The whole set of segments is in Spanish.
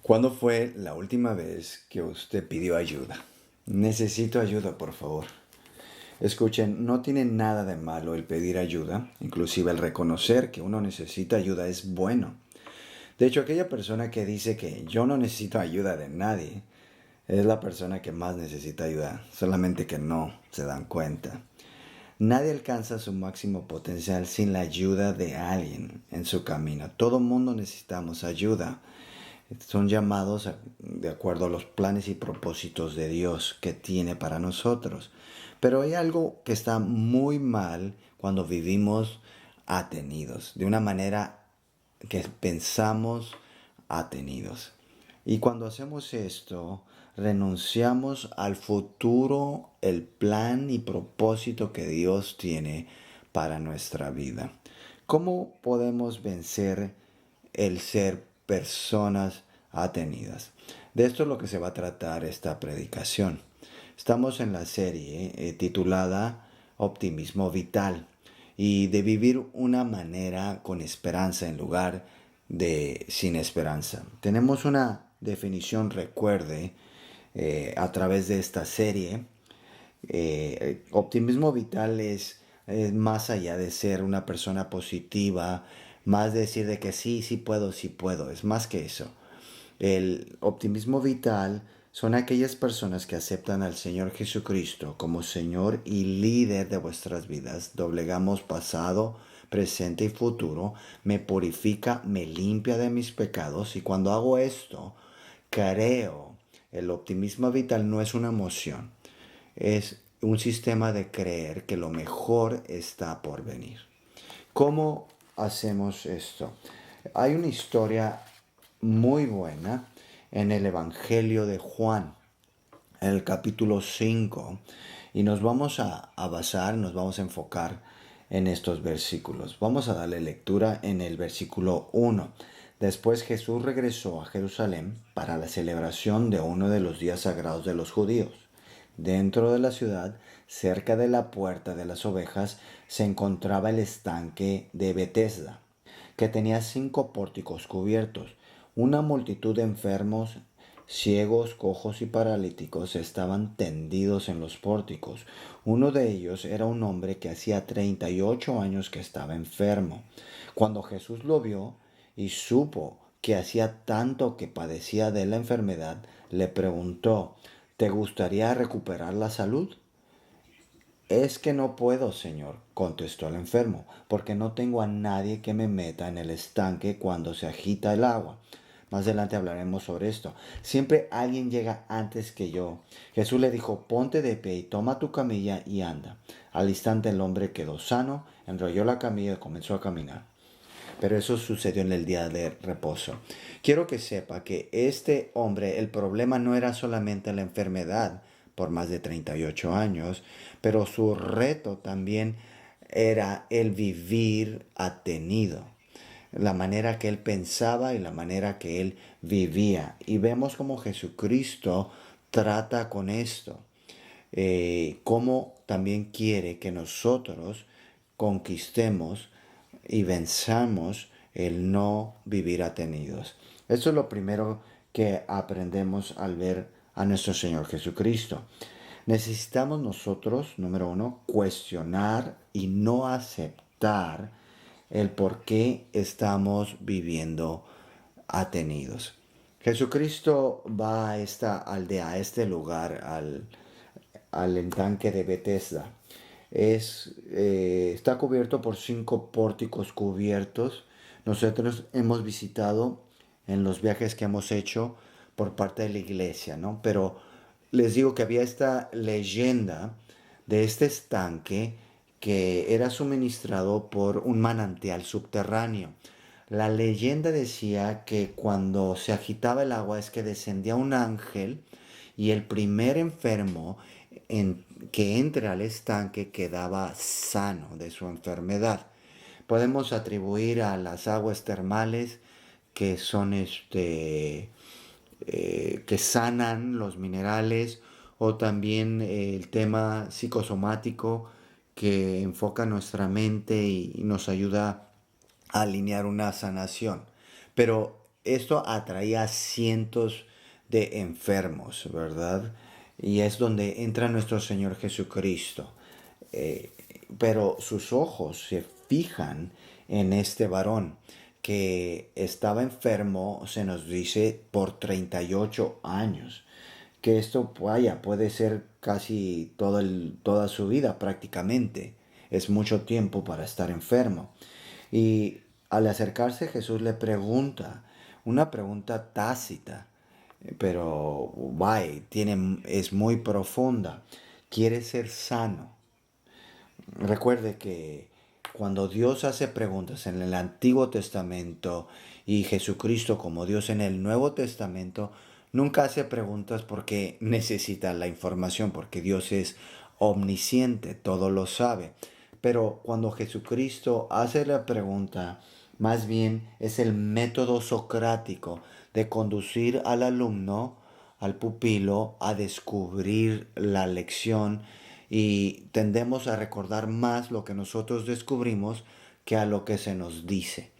¿Cuándo fue la última vez que usted pidió ayuda? Necesito ayuda, por favor. Escuchen, no tiene nada de malo el pedir ayuda, inclusive el reconocer que uno necesita ayuda es bueno. De hecho, aquella persona que dice que yo no necesito ayuda de nadie, es la persona que más necesita ayuda, solamente que no se dan cuenta. Nadie alcanza su máximo potencial sin la ayuda de alguien en su camino. Todo mundo necesitamos ayuda. Son llamados de acuerdo a los planes y propósitos de Dios que tiene para nosotros. Pero hay algo que está muy mal cuando vivimos atenidos, de una manera que pensamos atenidos. Y cuando hacemos esto, renunciamos al futuro, el plan y propósito que Dios tiene para nuestra vida. ¿Cómo podemos vencer el ser personas atenidas? De esto es lo que se va a tratar esta predicación. Estamos en la serie titulada Optimismo Vital y de vivir una manera con esperanza en lugar de sin esperanza. Tenemos una definición, recuerde, a través de esta serie. Optimismo vital es más allá de ser una persona positiva, más de decir de que sí, sí puedo, es más que eso. El optimismo vital son aquellas personas que aceptan al Señor Jesucristo como Señor y líder de vuestras vidas. Doblegamos pasado, presente y futuro. Me purifica, me limpia de mis pecados. Y cuando hago esto, creo. El optimismo vital no es una emoción. Es un sistema de creer que lo mejor está por venir. ¿Cómo hacemos esto? Hay una historia muy buena en el Evangelio de Juan, en el capítulo 5, y nos vamos a basar, nos vamos a enfocar en estos versículos. Vamos a darle lectura en el versículo 1. Después Jesús regresó a Jerusalén para la celebración de uno de los días sagrados de los judíos. Dentro de la ciudad, cerca de la puerta de las ovejas, se encontraba el estanque de Betesda, que tenía 5 pórticos cubiertos. Una multitud de enfermos, ciegos, cojos y paralíticos estaban tendidos en los pórticos. Uno de ellos era un hombre que hacía 38 años que estaba enfermo. Cuando Jesús lo vio y supo que hacía tanto que padecía de la enfermedad, le preguntó: ¿te gustaría recuperar la salud? Es que no puedo, señor, contestó el enfermo, porque no tengo a nadie que me meta en el estanque cuando se agita el agua. Más adelante hablaremos sobre esto. Siempre alguien llega antes que yo. Jesús le dijo: ponte de pie y toma tu camilla y anda. Al instante el hombre quedó sano, enrolló la camilla y comenzó a caminar. Pero eso sucedió en el día de reposo. Quiero que sepa que este hombre, el problema no era solamente la enfermedad por más de 38 años, pero su reto también era el vivir atenido, la manera que él pensaba y la manera que él vivía. Y vemos cómo Jesucristo trata con esto, cómo también quiere que nosotros conquistemos y venzamos el no vivir atenidos. Esto es lo primero que aprendemos al ver a nuestro Señor Jesucristo. Necesitamos nosotros, número uno, cuestionar y no aceptar el por qué estamos viviendo atenidos. Jesucristo va a esta aldea, a este lugar, al estanque de Betesda. Está cubierto por 5 pórticos cubiertos. Nosotros hemos visitado en los viajes que hemos hecho por parte de la iglesia, ¿no? Pero les digo que había esta leyenda de este estanque que era suministrado por un manantial subterráneo. La leyenda decía que cuando se agitaba el agua es que descendía un ángel y el primer enfermo que entre al estanque quedaba sano de su enfermedad. Podemos atribuir a las aguas termales que son que sanan los minerales, o también el tema psicosomático que enfoca nuestra mente y nos ayuda a alinear una sanación. Pero esto atraía a cientos de enfermos, ¿verdad? Y es donde entra nuestro Señor Jesucristo. Eh, pero sus ojos se fijan en este varón que estaba enfermo, se nos dice, por 38 años. Que esto, vaya, puede ser casi toda su vida prácticamente. Es mucho tiempo para estar enfermo. Y al acercarse Jesús le pregunta, una pregunta tácita, pero vaya, es muy profunda. ¿Quiere ser sano? Recuerde que cuando Dios hace preguntas en el Antiguo Testamento y Jesucristo como Dios en el Nuevo Testamento, nunca hace preguntas porque necesita la información, porque Dios es omnisciente, todo lo sabe. Pero cuando Jesucristo hace la pregunta, más bien es el método socrático de conducir al alumno, al pupilo, a descubrir la lección y tendemos a recordar más lo que nosotros descubrimos que a lo que se nos dice.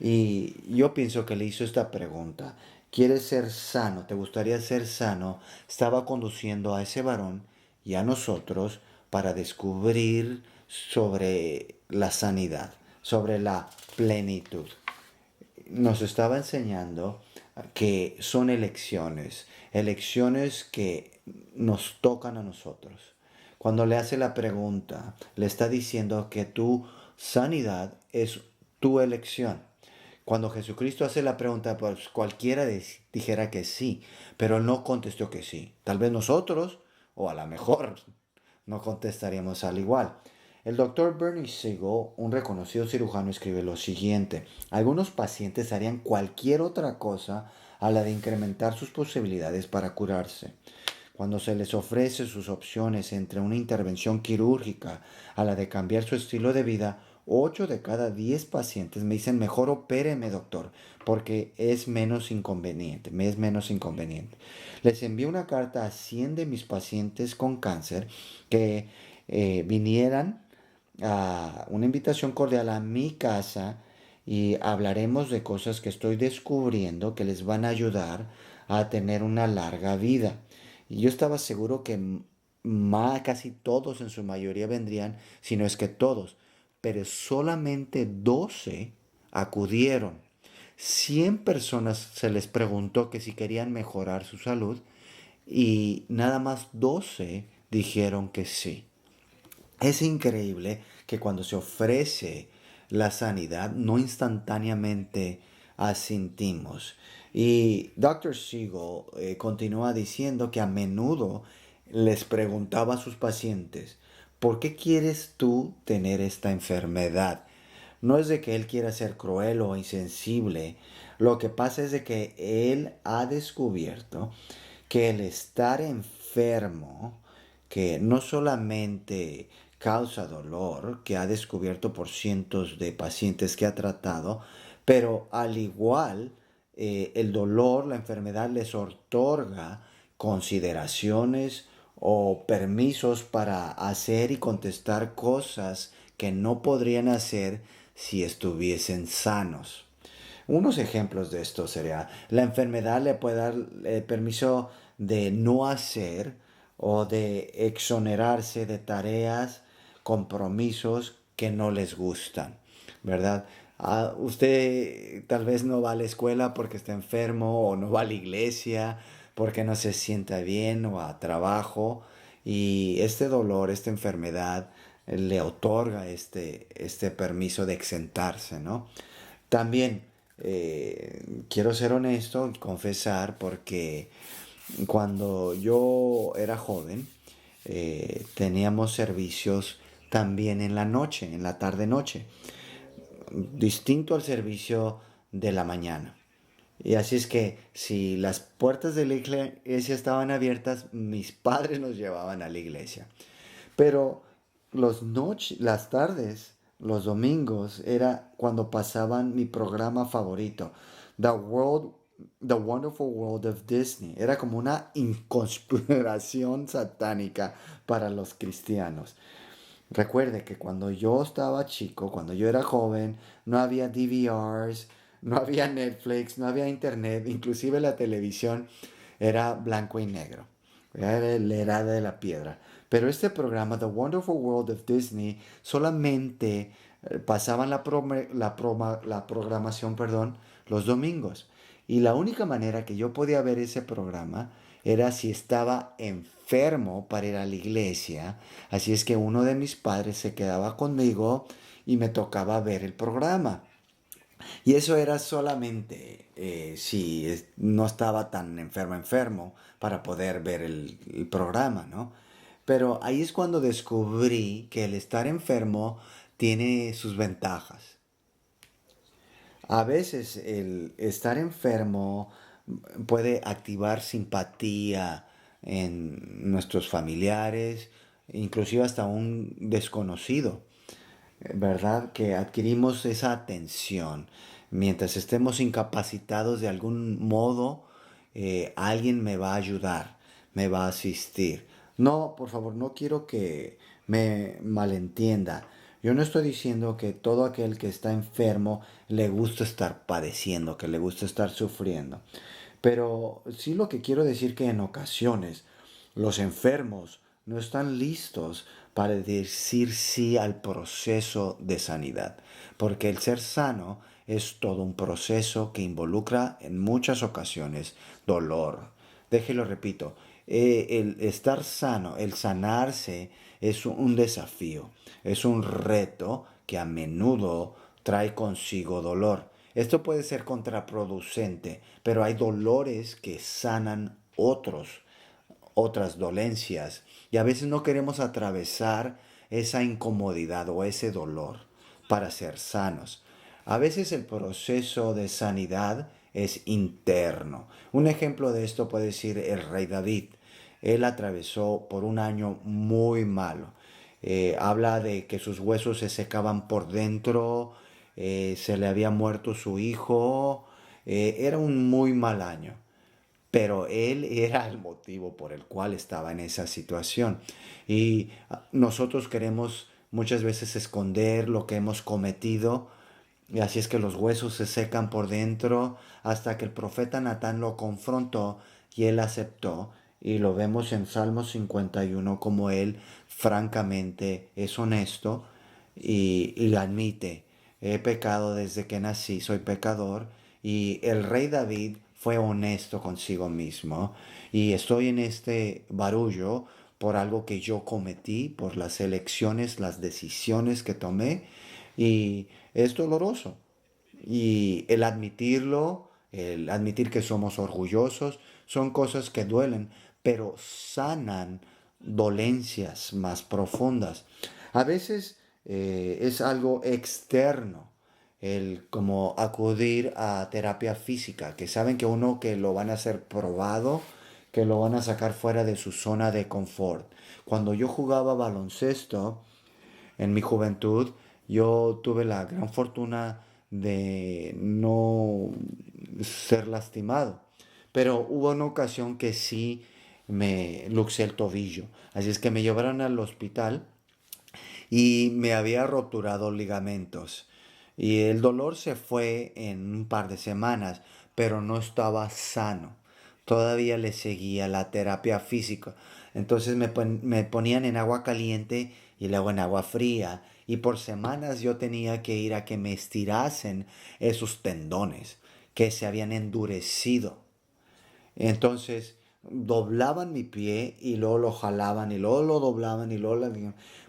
Y yo pienso que le hizo esta pregunta. ¿Quieres ser sano? ¿Te gustaría ser sano? Estaba conduciendo a ese varón y a nosotros para descubrir sobre la sanidad, sobre la plenitud. Nos estaba enseñando que son elecciones, elecciones que nos tocan a nosotros. Cuando le hace la pregunta, le está diciendo que tu sanidad es tu elección. Cuando Jesucristo hace la pregunta, pues cualquiera dijera que sí, pero él no contestó que sí. Tal vez nosotros, o a lo mejor, no contestaríamos al igual. El doctor Bernie Siegel, un reconocido cirujano, escribe lo siguiente: algunos pacientes harían cualquier otra cosa a la de incrementar sus posibilidades para curarse. Cuando se les ofrece sus opciones entre una intervención quirúrgica a la de cambiar su estilo de vida, 8 de cada 10 pacientes me dicen: mejor opéreme, doctor, porque es menos inconveniente, me es menos inconveniente. Les envío una carta a 100 de mis pacientes con cáncer que vinieran a una invitación cordial a mi casa y hablaremos de cosas que estoy descubriendo que les van a ayudar a tener una larga vida. Y yo estaba seguro que casi todos en su mayoría vendrían, si no es que todos, pero solamente 12 acudieron. 100 personas se les preguntó que si querían mejorar su salud y nada más 12 dijeron que sí. Es increíble que cuando se ofrece la sanidad, no instantáneamente asentimos. Y Dr. Siegel continúa diciendo que a menudo les preguntaba a sus pacientes: ¿por qué quieres tú tener esta enfermedad? No es de que él quiera ser cruel o insensible. Lo que pasa es de que él ha descubierto que el estar enfermo, que no solamente causa dolor, que ha descubierto por cientos de pacientes que ha tratado, pero al igual el dolor, la enfermedad les otorga consideraciones o permisos para hacer y contestar cosas que no podrían hacer si estuviesen sanos. Unos ejemplos de esto sería, la enfermedad le puede dar permiso de no hacer o de exonerarse de tareas, compromisos que no les gustan, ¿verdad? Usted tal vez no va a la escuela porque está enfermo, o no va a la iglesia porque no se sienta bien, o a trabajo, y este dolor, esta enfermedad le otorga este permiso de exentarse, ¿no? También quiero ser honesto y confesar, porque cuando yo era joven teníamos servicios también en la noche, en la tarde-noche, distinto al servicio de la mañana. Y así es que si las puertas de la iglesia estaban abiertas, mis padres nos llevaban a la iglesia. Pero las tardes, los domingos, era cuando pasaban mi programa favorito, The World, The Wonderful World of Disney. Era como una conspiración satánica para los cristianos. Recuerde que cuando yo estaba chico, cuando yo era joven, no había DVRs, No había Netflix, no había internet, inclusive la televisión era blanco y negro. Era la era de la piedra. Pero este programa, The Wonderful World of Disney, solamente pasaban la programación, perdón, los domingos. Y la única manera que yo podía ver ese programa era si estaba enfermo para ir a la iglesia. Así es que uno de mis padres se quedaba conmigo y me tocaba ver el programa. Y eso era solamente si no estaba tan enfermo para poder ver el programa, ¿no? Pero ahí es cuando descubrí que el estar enfermo tiene sus ventajas. A veces el estar enfermo puede activar simpatía en nuestros familiares, inclusive hasta un desconocido. ¿Verdad? Que adquirimos esa atención. Mientras estemos incapacitados de algún modo, alguien me va a ayudar, me va a asistir. No, por favor, no quiero que me malentienda. Yo no estoy diciendo que todo aquel que está enfermo le gusta estar padeciendo, que le gusta estar sufriendo. Pero sí lo que quiero decir que en ocasiones los enfermos no están listos para decir sí al proceso de sanidad, porque el ser sano es todo un proceso que involucra en muchas ocasiones dolor. Déjelo repito, el estar sano, el sanarse es un desafío, es un reto que a menudo trae consigo dolor. Esto puede ser contraproducente, pero hay dolores que sanan otras dolencias. Y a veces no queremos atravesar esa incomodidad o ese dolor para ser sanos. A veces el proceso de sanidad es interno. Un ejemplo de esto puede ser el rey David. Él atravesó por un año muy malo. Habla de que sus huesos se secaban por dentro, se le había muerto su hijo, era un muy mal año, pero él era el motivo por el cual estaba en esa situación. Y nosotros queremos muchas veces esconder lo que hemos cometido, y así es que los huesos se secan por dentro hasta que el profeta Natán lo confrontó y él aceptó. Y lo vemos en Salmo 51 como él francamente es honesto y admite, he pecado desde que nací, soy pecador. Y el rey David fue honesto consigo mismo. Y estoy en este barullo por algo que yo cometí, por las elecciones, las decisiones que tomé. Y es doloroso. Y el admitir que somos orgullosos, son cosas que duelen, pero sanan dolencias más profundas. A veces es algo externo, el como acudir a terapia física, que saben que uno que lo van a hacer probado, que lo van a sacar fuera de su zona de confort. Cuando yo jugaba baloncesto, en mi juventud, yo tuve la gran fortuna de no ser lastimado. Pero hubo una ocasión que sí me luxé el tobillo. Así es que me llevaron al hospital y me había roturado ligamentos. Y el dolor se fue en un par de semanas, pero no estaba sano. Todavía le seguía la terapia física. Entonces me ponían en agua caliente y luego en agua fría. Y por semanas yo tenía que ir a que me estirasen esos tendones que se habían endurecido. Entonces doblaban mi pie y luego lo jalaban y luego lo doblaban y luego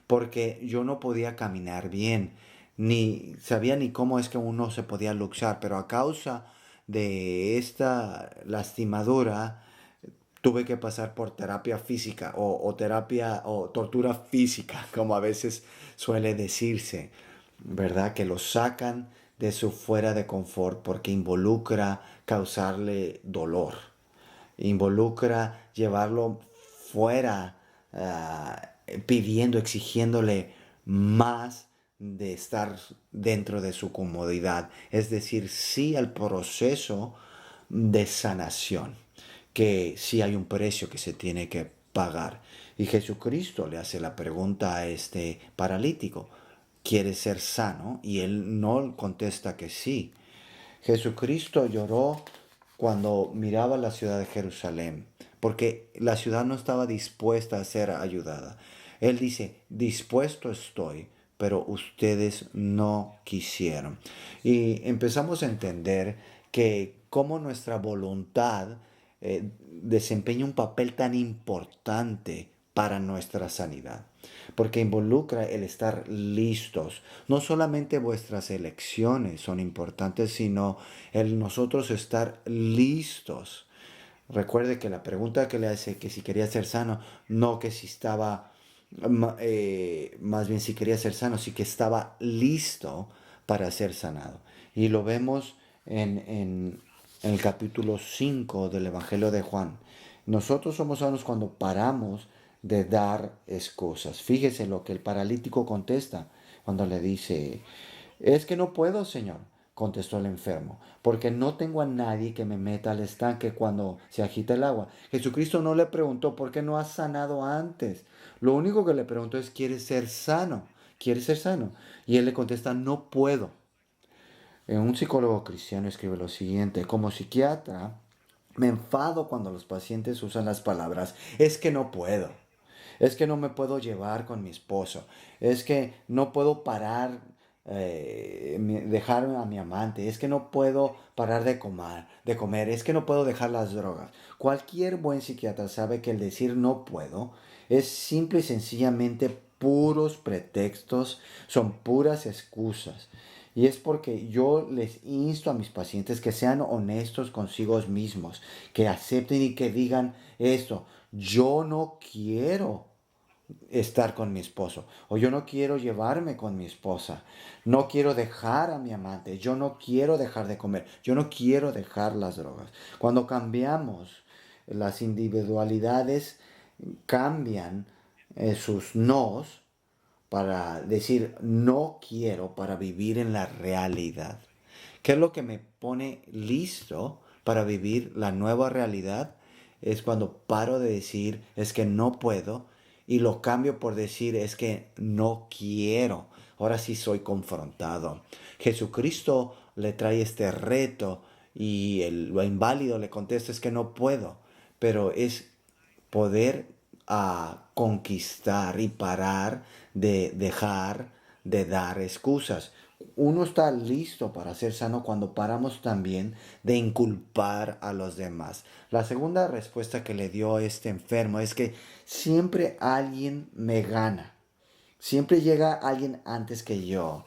porque yo no podía caminar bien, ni sabía ni cómo es que uno se podía luxar, pero a causa de esta lastimadura tuve que pasar por terapia física o terapia o tortura física, como a veces suele decirse, ¿verdad? Que lo sacan de su fuera de confort porque involucra causarle dolor, involucra llevarlo fuera, pidiendo, exigiéndole más de estar dentro de su comodidad. Es decir, sí al proceso de sanación, que sí hay un precio que se tiene que pagar. Y Jesucristo le hace la pregunta a este paralítico, ¿quieres ser sano? Y él no contesta que sí. Jesucristo lloró cuando miraba la ciudad de Jerusalén, porque la ciudad no estaba dispuesta a ser ayudada. Él dice, dispuesto estoy, pero ustedes no quisieron. Y empezamos a entender que cómo nuestra voluntad desempeña un papel tan importante para nuestra sanidad, porque involucra el estar listos. No solamente vuestras elecciones son importantes, sino el nosotros estar listos. Recuerde que la pregunta que le hace que si quería ser sano, no que si estaba, más bien si quería ser sano, sí que estaba listo para ser sanado. Y lo vemos en el capítulo 5 del Evangelio de Juan. Nosotros somos sanos cuando paramos de dar excusas. Fíjese lo que el paralítico contesta cuando le dice, es que no puedo, Señor, contestó el enfermo, porque no tengo a nadie que me meta al estanque cuando se agita el agua. Jesucristo no le preguntó por qué no has sanado antes. Lo único que le preguntó es, ¿quieres ser sano? ¿Quieres ser sano? Y él le contesta, no puedo. Un psicólogo cristiano escribe lo siguiente, como psiquiatra, me enfado cuando los pacientes usan las palabras, es que no puedo, es que no me puedo llevar con mi esposo, es que no puedo parar, dejar a mi amante, es que no puedo parar de comer, es que no puedo dejar las drogas. Cualquier buen psiquiatra sabe que el decir no puedo es simple y sencillamente puros pretextos, son puras excusas. Y es porque yo les insto a mis pacientes que sean honestos consigo mismos, que acepten y que digan esto, yo no quiero estar con mi esposo o yo no quiero llevarme con mi esposa, no quiero dejar a mi amante, yo no quiero dejar de comer, yo no quiero dejar las drogas. Cuando cambiamos las individualidades, cambian sus nos para decir no quiero para vivir en la realidad. ¿Qué es lo que me pone listo para vivir la nueva realidad? Es cuando paro de decir es que no puedo y lo cambio por decir es que no quiero. Ahora sí soy confrontado. Jesucristo le trae este reto y lo inválido le contesta es que no puedo. Pero es poder conquistar y parar de dejar de dar excusas. Uno está listo para ser sano cuando paramos también de inculpar a los demás. La segunda respuesta que le dio este enfermo es que siempre alguien me gana. Siempre llega alguien antes que yo.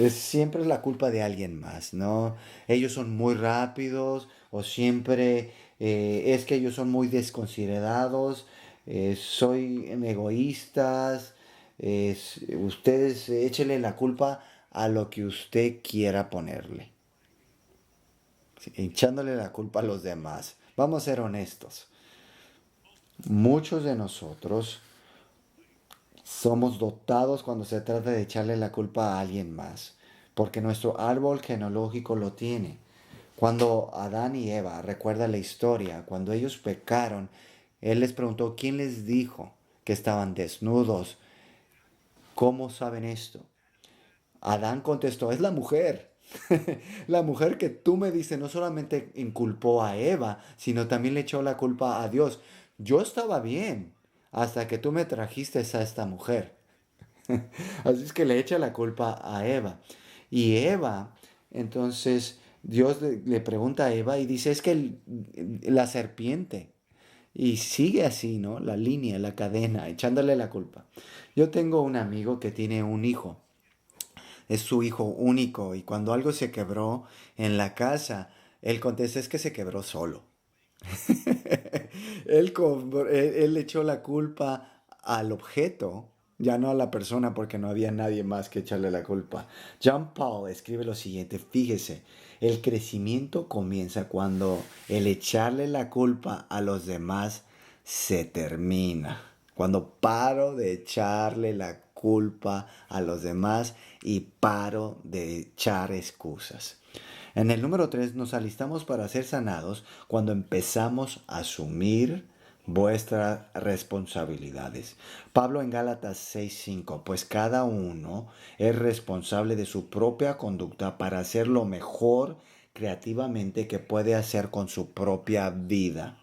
Siempre es la culpa de alguien más, ¿no? Ellos son muy rápidos o siempre es que ellos son muy desconsiderados, soy egoístas, ustedes échele la culpa a lo que usted quiera ponerle, ¿sí? Echándole la culpa a los demás. Vamos a ser honestos. Muchos de nosotros somos dotados cuando se trata de echarle la culpa a alguien más, porque nuestro árbol genealógico lo tiene. Cuando Adán y Eva, recuerda la historia, cuando ellos pecaron, él les preguntó, ¿quién les dijo que estaban desnudos? ¿Cómo saben esto? Adán contestó, es la mujer. La mujer que tú me dices no solamente inculpó a Eva, sino también le echó la culpa a Dios. Yo estaba bien hasta que tú me trajiste a esta mujer. Así es que le echa la culpa a Eva. Y Eva, entonces Dios le pregunta a Eva y dice, es que la serpiente. Y sigue así, ¿no? La línea, la cadena, echándole la culpa. Yo tengo un amigo que tiene un hijo. Es su hijo único y cuando algo se quebró en la casa, él contesta es que se quebró solo. Él echó la culpa al objeto, ya no a la persona porque no había nadie más que echarle la culpa. John Paul escribe lo siguiente, fíjese, el crecimiento comienza cuando el echarle la culpa a los demás se termina. Cuando paro de echarle la culpa a los demás y paro de echar excusas. En el número 3 nos alistamos para ser sanados cuando empezamos a asumir vuestras responsabilidades. Pablo en Gálatas 6:5, pues cada uno es responsable de su propia conducta para hacer lo mejor creativamente que puede hacer con su propia vida.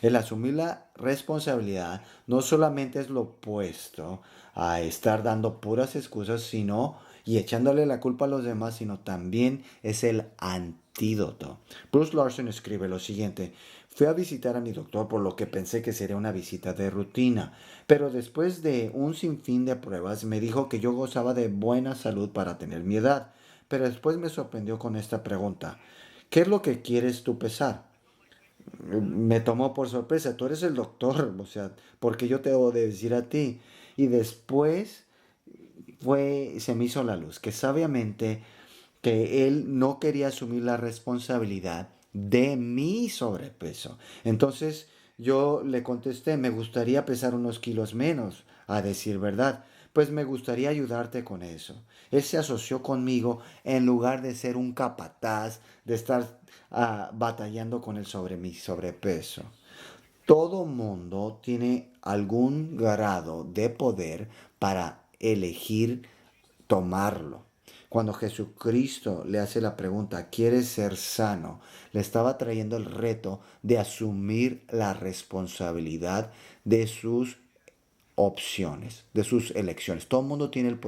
El asumir la responsabilidad no solamente es lo opuesto a estar dando puras excusas, sino y echándole la culpa a los demás, sino también es el antídoto. Bruce Larson escribe lo siguiente: fui a visitar a mi doctor por lo que pensé que sería una visita de rutina, pero después de un sinfín de pruebas me dijo que yo gozaba de buena salud para tener mi edad. Pero después me sorprendió con esta pregunta: ¿qué es lo que quieres tú pesar? Me tomó por sorpresa. Tú eres el doctor, o sea, porque yo te debo de decir a ti. Y después se me hizo la luz, que sabiamente que él no quería asumir la responsabilidad de mi sobrepeso. Entonces yo le contesté: me gustaría pesar unos kilos menos, a decir verdad. Pues me gustaría ayudarte con eso. Él se asoció conmigo en lugar de ser un capataz, de estar batallando con mi sobrepeso. Todo mundo tiene algún grado de poder para elegir tomarlo. Cuando Jesucristo le hace la pregunta: ¿quieres ser sano?, le estaba trayendo el reto de asumir la responsabilidad de sus opciones, de sus elecciones. Todo el mundo tiene del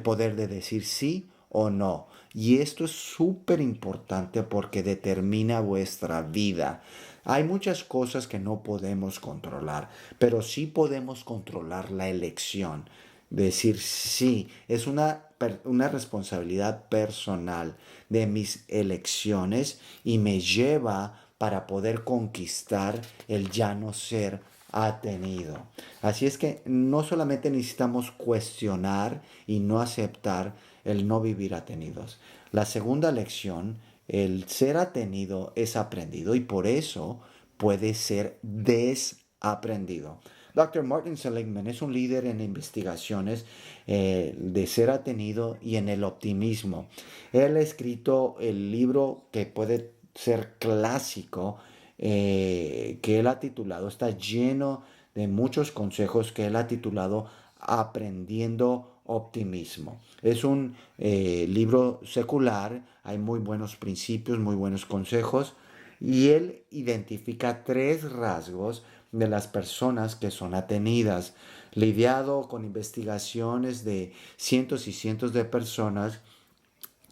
poder de decir sí o no. Y esto es súper importante porque determina vuestra vida. Hay muchas cosas que no podemos controlar, pero sí podemos controlar la elección. Decir sí, es una responsabilidad personal de mis elecciones y me lleva para poder conquistar el ya no ser atenido. Así es que no solamente necesitamos cuestionar y no aceptar el no vivir atenidos. La segunda lección, el ser atenido es aprendido y por eso puede ser desaprendido. Dr. Martin Seligman es un líder en investigaciones de ser atenido y en el optimismo. Él ha escrito el libro que puede ser clásico, que él ha titulado, está lleno de muchos consejos que él ha titulado Aprendiendo Optimismo. Es un libro secular, hay muy buenos principios, muy buenos consejos, y él identifica 3 rasgos de las personas que son atenidas. Lidiado con investigaciones de cientos y cientos de personas,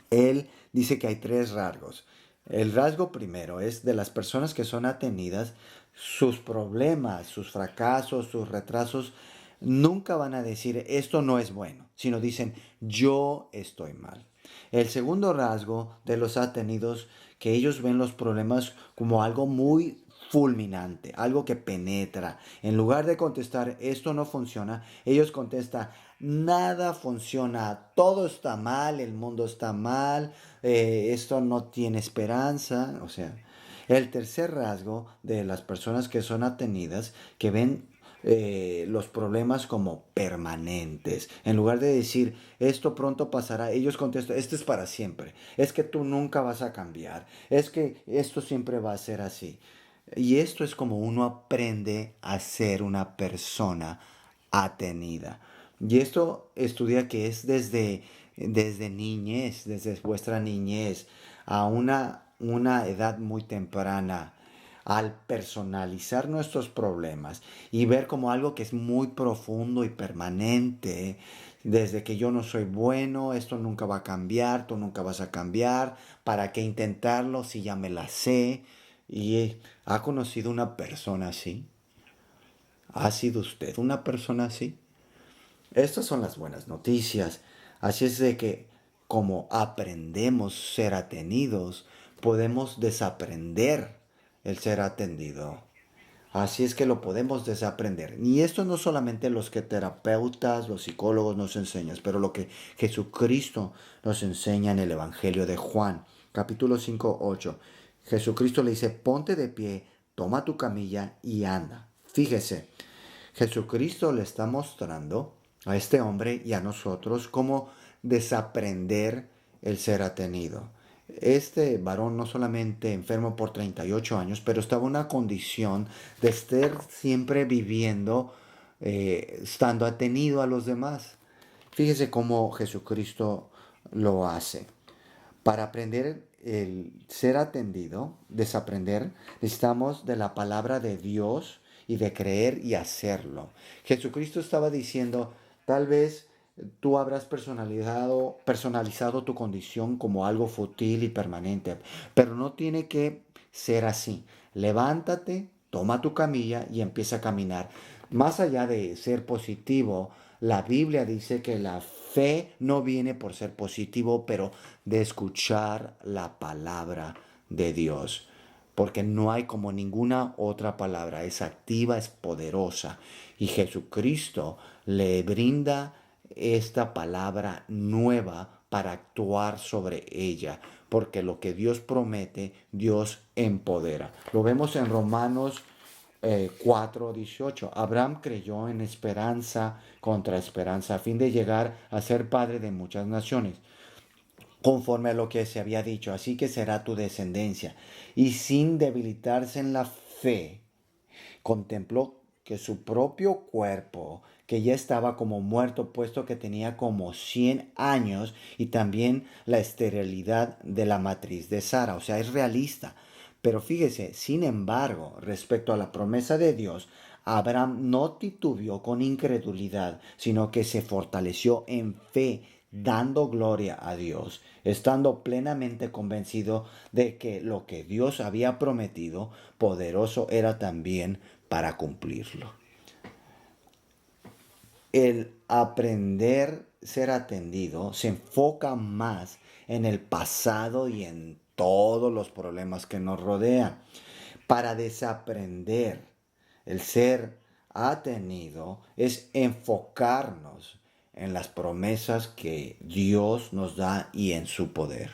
él dice que hay 3 rasgos. El rasgo primero es de las personas que son atenidas: sus problemas, sus fracasos, sus retrasos, nunca van a decir esto no es bueno, sino dicen yo estoy mal. El segundo rasgo de los atenidos, que ellos ven los problemas como algo muy fulminante, algo que penetra. En lugar de contestar esto no funciona, ellos contestan nada funciona, todo está mal, el mundo está mal, esto no tiene esperanza. O sea, el tercer rasgo de las personas que son atenidas, que ven los problemas como permanentes. En lugar de decir esto pronto pasará, ellos contestan esto es para siempre. Es que tú nunca vas a cambiar. Es que esto siempre va a ser así. Y esto es como uno aprende a ser una persona atenida. Y esto estudia que es desde niñez, desde vuestra niñez, a una edad muy temprana, al personalizar nuestros problemas y ver como algo que es muy profundo y permanente, desde que yo no soy bueno, esto nunca va a cambiar, tú nunca vas a cambiar, ¿para qué intentarlo si ya me la sé? ¿Y ha conocido una persona así? ¿Ha sido usted una persona así? Estas son las buenas noticias. Así es de que como aprendemos ser atenidos, podemos desaprender el ser atendido. Así es que lo podemos desaprender. Y esto no solamente los que terapeutas, los psicólogos nos enseñan, pero lo que Jesucristo nos enseña en el Evangelio de Juan, capítulo 5 8. Jesucristo le dice: ponte de pie, toma tu camilla y anda. Fíjese, Jesucristo le está mostrando a este hombre y a nosotros cómo desaprender el ser atenido. Este varón no solamente enfermo por 38 años, pero estaba en una condición de estar siempre viviendo, estando atenido a los demás. Fíjese cómo Jesucristo lo hace. Para aprender el ser atendido, desaprender, necesitamos de la palabra de Dios y de creer y hacerlo. Jesucristo estaba diciendo, tal vez tú habrás personalizado tu condición como algo fútil y permanente, pero no tiene que ser así. Levántate, toma tu camilla y empieza a caminar. Más allá de ser positivo, la Biblia dice que la fe no viene por ser positivo, pero de escuchar la palabra de Dios. Porque no hay como ninguna otra palabra. Es activa, es poderosa. Y Jesucristo le brinda esta palabra nueva para actuar sobre ella. Porque lo que Dios promete, Dios empodera. Lo vemos en Romanos 4:18. Abraham creyó en esperanza contra esperanza a fin de llegar a ser padre de muchas naciones, conforme a lo que se había dicho, así que será tu descendencia. Y sin debilitarse en la fe, contempló que su propio cuerpo, que ya estaba como muerto, puesto que tenía como 100 años, y también la esterilidad de la matriz de Sara, o sea, es realista. Pero fíjese, sin embargo, respecto a la promesa de Dios, Abraham no titubeó con incredulidad, sino que se fortaleció en fe, dando gloria a Dios, estando plenamente convencido de que lo que Dios había prometido, poderoso era también para cumplirlo. El aprender ser atendido se enfoca más en el pasado y en todos los problemas que nos rodean. Para desaprender el ser atendido es enfocarnos en las promesas que Dios nos da y en su poder.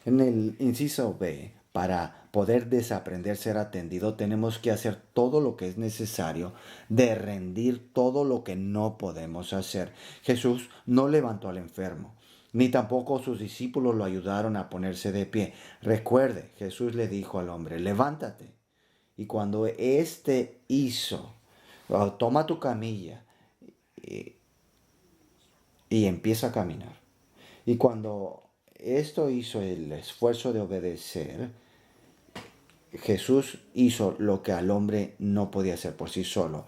En el inciso B, para poder desaprender ser atendido, tenemos que hacer todo lo que es necesario, de rendir todo lo que no podemos hacer. Jesús no levantó al enfermo, ni tampoco sus discípulos lo ayudaron a ponerse de pie. Recuerde, Jesús le dijo al hombre, levántate. Y cuando éste hizo, toma tu camilla y, y empieza a caminar. Y cuando esto hizo el esfuerzo de obedecer, Jesús hizo lo que al hombre no podía hacer por sí solo.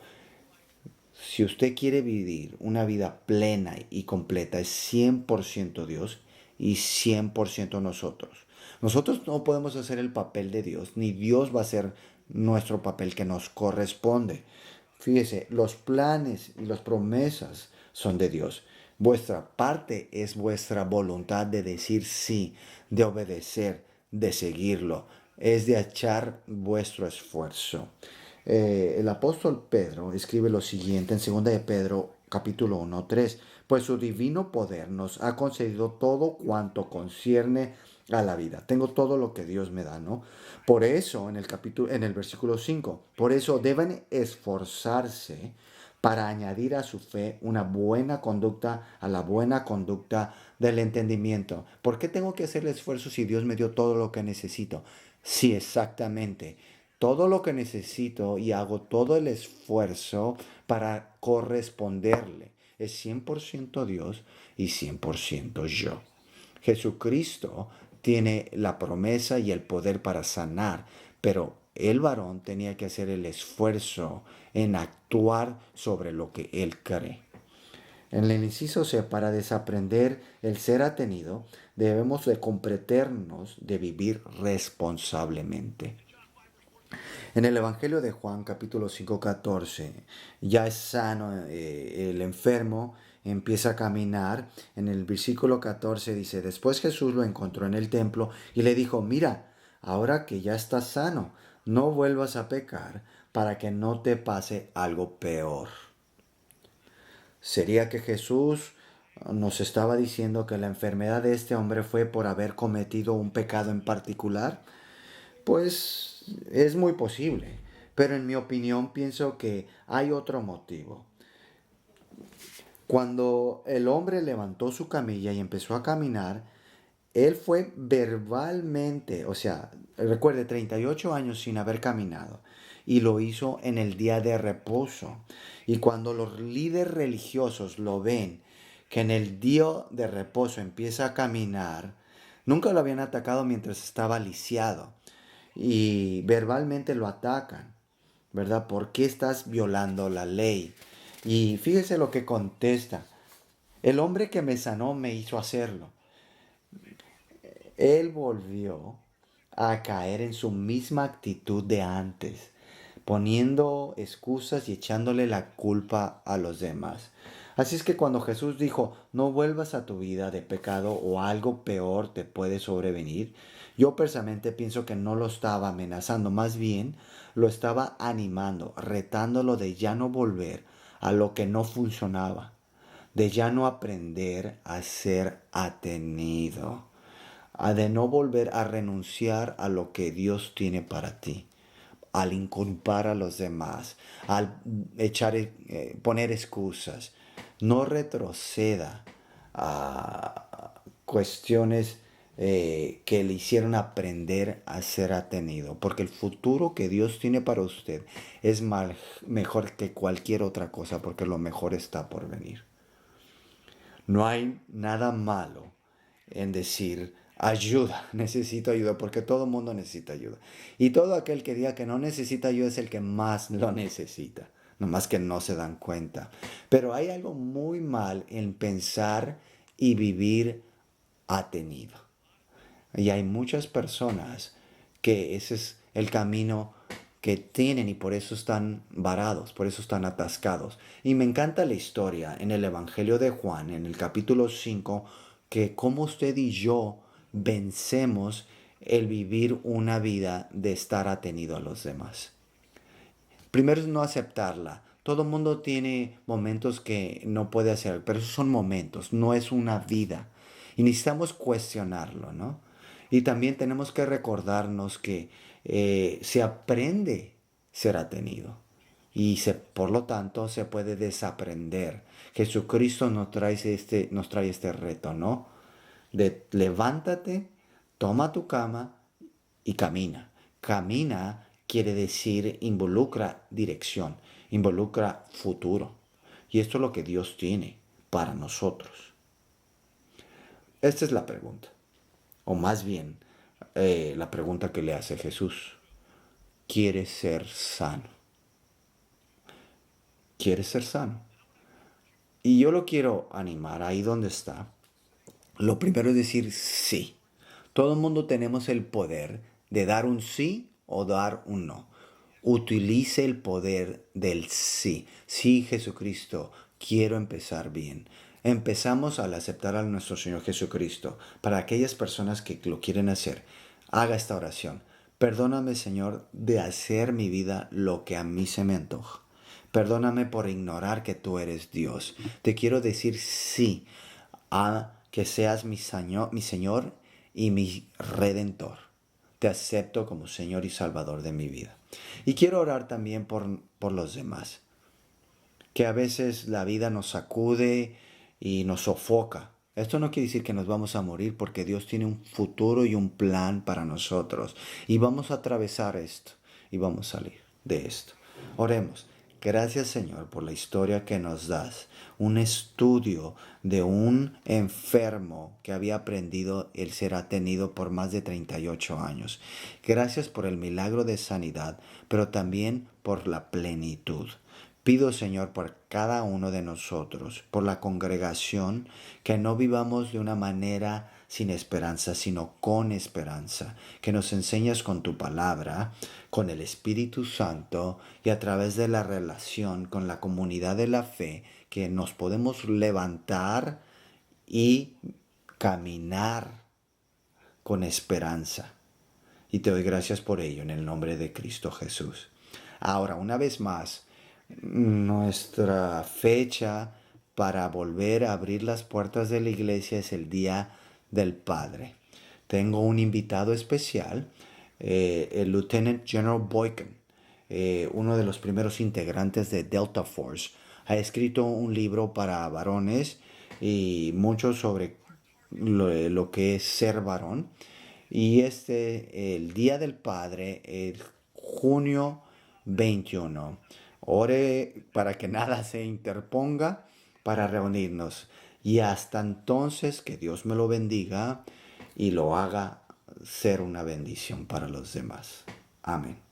Si usted quiere vivir una vida plena y completa, es 100% Dios y 100% nosotros. Nosotros no podemos hacer el papel de Dios, ni Dios va a hacer nuestro papel que nos corresponde. Fíjese, los planes y las promesas son de Dios. Vuestra parte es vuestra voluntad de decir sí, de obedecer, de seguirlo. Es de echar vuestro esfuerzo. El apóstol Pedro escribe lo siguiente en 2 de Pedro capítulo 1:3, pues su divino poder nos ha concedido todo cuanto concierne a la vida. Tengo todo lo que Dios me da, ¿no? Por eso en el versículo 5, por eso deben esforzarse para añadir a su fe una buena conducta, a la buena conducta del entendimiento. ¿Por qué tengo que hacer el esfuerzo si Dios me dio todo lo que necesito? Sí, exactamente. Todo lo que necesito y hago todo el esfuerzo para corresponderle. Es 100% Dios y 100% yo. Jesucristo tiene la promesa y el poder para sanar, pero el varón tenía que hacer el esfuerzo en actuar sobre lo que él cree. En el inciso C, para desaprender el ser atenido, debemos de comprendernos de vivir responsablemente. En el Evangelio de Juan, capítulo 5:14, ya es sano el enfermo, empieza a caminar. En el versículo 14 dice, después Jesús lo encontró en el templo y le dijo, mira, ahora que ya estás sano, no vuelvas a pecar para que no te pase algo peor. ¿Sería que Jesús nos estaba diciendo que la enfermedad de este hombre fue por haber cometido un pecado en particular? Pues es muy posible, pero en mi opinión pienso que hay otro motivo. Cuando el hombre levantó su camilla y empezó a caminar, él fue verbalmente, o sea, recuerde, 38 años sin haber caminado, y lo hizo en el día de reposo. Y cuando los líderes religiosos lo ven, que en el día de reposo empieza a caminar, Nunca lo habían atacado mientras estaba lisiado y verbalmente lo atacan, ¿verdad? ¿Por qué estás violando la ley? Y fíjese lo que contesta. El hombre que me sanó me hizo hacerlo. Él volvió a caer en su misma actitud de antes, poniendo excusas y echándole la culpa a los demás. Así es que cuando Jesús dijo, no vuelvas a tu vida de pecado o algo peor te puede sobrevenir, yo personalmente pienso que no lo estaba amenazando, más bien lo estaba animando, retándolo de ya no volver a lo que no funcionaba, de ya no aprender a ser atenido, de no volver a renunciar a lo que Dios tiene para ti, al inculpar a los demás, al poner excusas. No retroceda a cuestiones que le hicieron aprender a ser atenido, porque el futuro que Dios tiene para usted es mejor que cualquier otra cosa, porque lo mejor está por venir. No hay nada malo en decir ayuda, necesito ayuda, porque todo el mundo necesita ayuda. Y todo aquel que diga que no necesita ayuda es el que más lo necesita, nomás que no se dan cuenta. Pero hay algo muy mal en pensar y vivir atenido. Y hay muchas personas que ese es el camino que tienen y por eso están varados, por eso están atascados. Y me encanta la historia en el Evangelio de Juan, en el capítulo 5, que cómo usted y yo vencemos el vivir una vida de estar atenido a los demás. Primero es no aceptarla. Todo el mundo tiene momentos que no puede hacer, pero esos son momentos, no es una vida. Y necesitamos cuestionarlo, ¿no? Y también tenemos que recordarnos que se aprende ser atenido. Y por lo tanto se puede desaprender. Jesucristo nos trae este reto, ¿no? De levántate, toma tu cama y camina. Camina quiere decir involucra dirección, involucra futuro. Y esto es lo que Dios tiene para nosotros. Esta es la pregunta, o más bien la pregunta que le hace Jesús. ¿Quieres ser sano? ¿Quieres ser sano? Y yo lo quiero animar ahí donde está. Lo primero es decir sí. Todo el mundo tenemos el poder de dar un sí o dar un no. Utilice el poder del sí. Sí, Jesucristo, quiero empezar bien. Empezamos al aceptar a nuestro Señor Jesucristo. Para aquellas personas que lo quieren hacer, haga esta oración. Perdóname, Señor, de hacer mi vida lo que a mí se me antoja. Perdóname por ignorar que tú eres Dios. Te quiero decir sí a que seas mi Señor y mi Redentor. Te acepto como Señor y Salvador de mi vida. Y quiero orar también por los demás, que a veces la vida nos sacude y nos sofoca. Esto no quiere decir que nos vamos a morir porque Dios tiene un futuro y un plan para nosotros. Y vamos a atravesar esto y vamos a salir de esto. Oremos. Gracias Señor por la historia que nos das. Un estudio de un enfermo que había aprendido el ser atenido por más de 38 años. Gracias por el milagro de sanidad, pero también por la plenitud. Pido, Señor, por cada uno de nosotros, por la congregación, que no vivamos de una manera sin esperanza, sino con esperanza, que nos enseñes con tu palabra, con el Espíritu Santo y a través de la relación con la comunidad de la fe, que nos podemos levantar y caminar con esperanza. Y te doy gracias por ello en el nombre de Cristo Jesús. Ahora, una vez más, nuestra fecha para volver a abrir las puertas de la iglesia es el Día del Padre. Tengo un invitado especial, el Lieutenant General Boykin, uno de los primeros integrantes de Delta Force. Ha escrito un libro para varones y mucho sobre lo que es ser varón. Y el Día del Padre, el junio 21. Ore para que nada se interponga para reunirnos. Y hasta entonces, que Dios me lo bendiga y lo haga ser una bendición para los demás. Amén.